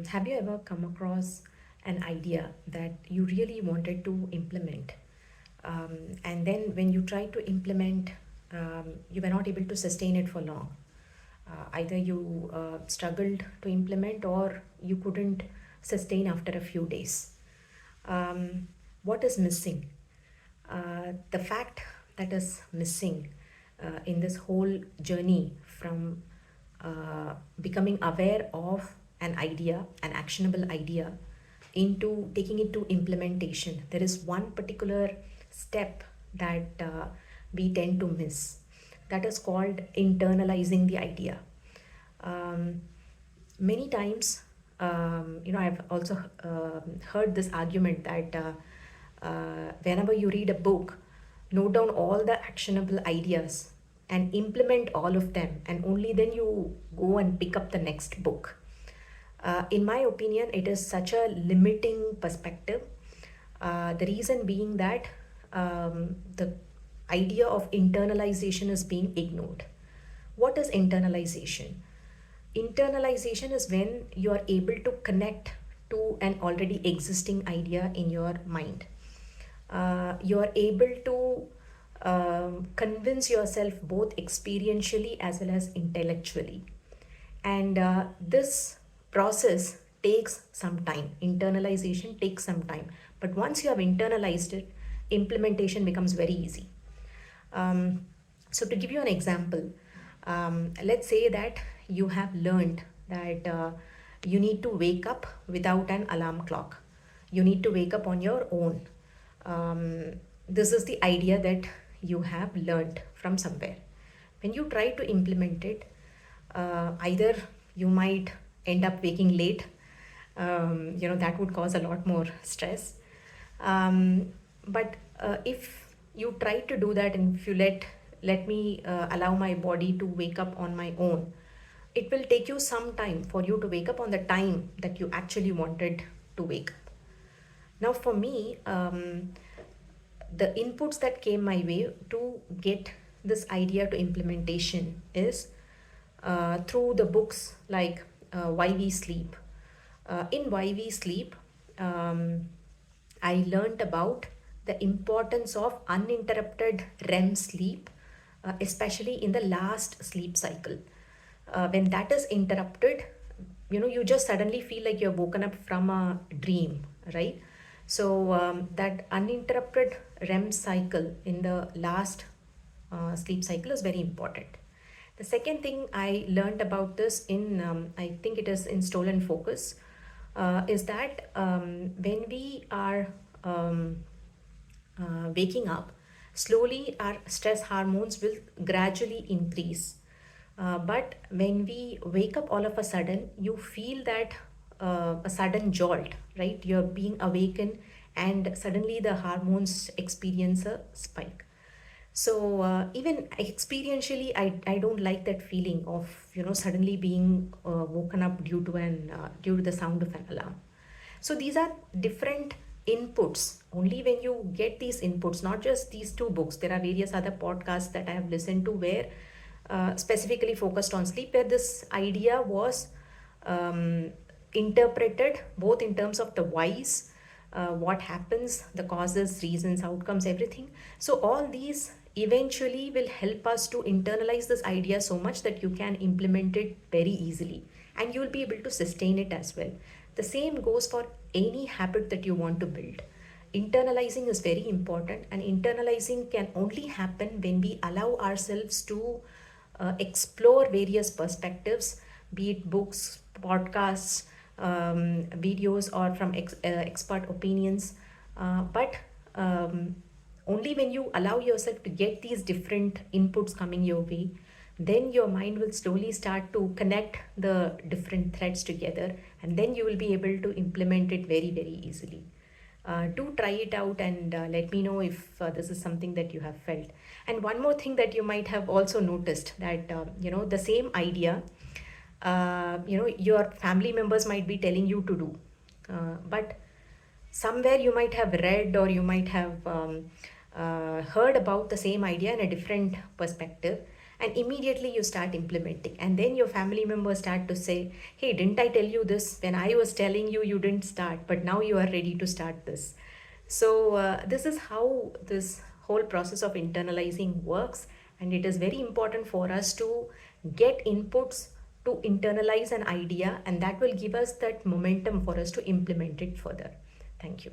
Have you ever come across an idea that you really wanted to implement? And then when you try to implement, you were not able to sustain it for long. Either you struggled to implement or you couldn't sustain after a few days. What is missing? The fact that is missing in this whole journey from becoming aware of an idea, an actionable idea, into taking it to implementation. There is one particular step that we tend to miss. That is called internalizing the idea. Um, Many times, I've also heard this argument that whenever you read a book, note down all the actionable ideas and implement all of them, and only then you go and pick up the next book. In my opinion, it is such a limiting perspective. The reason being that the idea of internalization is being ignored. What is internalization? Internalization is when you are able to connect to an already existing idea in your mind. You are able to convince yourself both experientially as well as intellectually. And this process takes some time. Internalization takes some time. But once you have internalized it, implementation becomes very easy. So, to give you an example, let's say that you have learned that you need to wake up without an alarm clock. You need to wake up on your own. This is the idea that you have learned from somewhere. When you try to implement it, either you might end up waking late, that would cause a lot more stress. But if you try to do that, and if you let me allow my body to wake up on my own, it will take you some time for you to wake up on the time that you actually wanted to wake up. Now, for me, the inputs that came my way to get this idea to implementation is through the books like Why We Sleep. In Why We Sleep, I learned about the importance of uninterrupted REM sleep, especially in the last sleep cycle. When that is interrupted, you just suddenly feel like you're woken up from a dream, right? So that uninterrupted REM cycle in the last sleep cycle is very important. The second thing I learned about this in, I think it is in Stolen Focus, is that when we are waking up, slowly our stress hormones will gradually increase. But when we wake up all of a sudden, you feel that a sudden jolt, right? You're being awakened, and suddenly the hormones experience a spike. So even experientially, I don't like that feeling of suddenly being woken up due to the sound of an alarm. So these are different inputs. Only when you get these inputs, not just these two books, there are various other podcasts that I have listened to where specifically focused on sleep, where this idea was interpreted both in terms of the whys, what happens, the causes, reasons, outcomes, everything. So all these eventually will help us to internalize this idea so much that you can implement it very easily, and you will be able to sustain it as well. The same goes for any habit that you want to build. Internalizing is very important, and internalizing can only happen when we allow ourselves to explore various perspectives, be it books, podcasts, videos, or from expert opinions. But only when you allow yourself to get these different inputs coming your way, then your mind will slowly start to connect the different threads together, and then you will be able to implement it very, very easily. Do try it out, and let me know if this is something that you have felt. And one more thing that you might have also noticed, that the same idea, your family members might be telling you to do, but somewhere you might have read, or you might have heard about the same idea in a different perspective, and immediately you start implementing, and then your family members start to say, hey, didn't I tell you this when I was telling you? You didn't start, but now you are ready to start this. So this is how this whole process of internalizing works, and it is very important for us to get inputs to internalize an idea, and that will give us that momentum for us to implement it further. Thank you.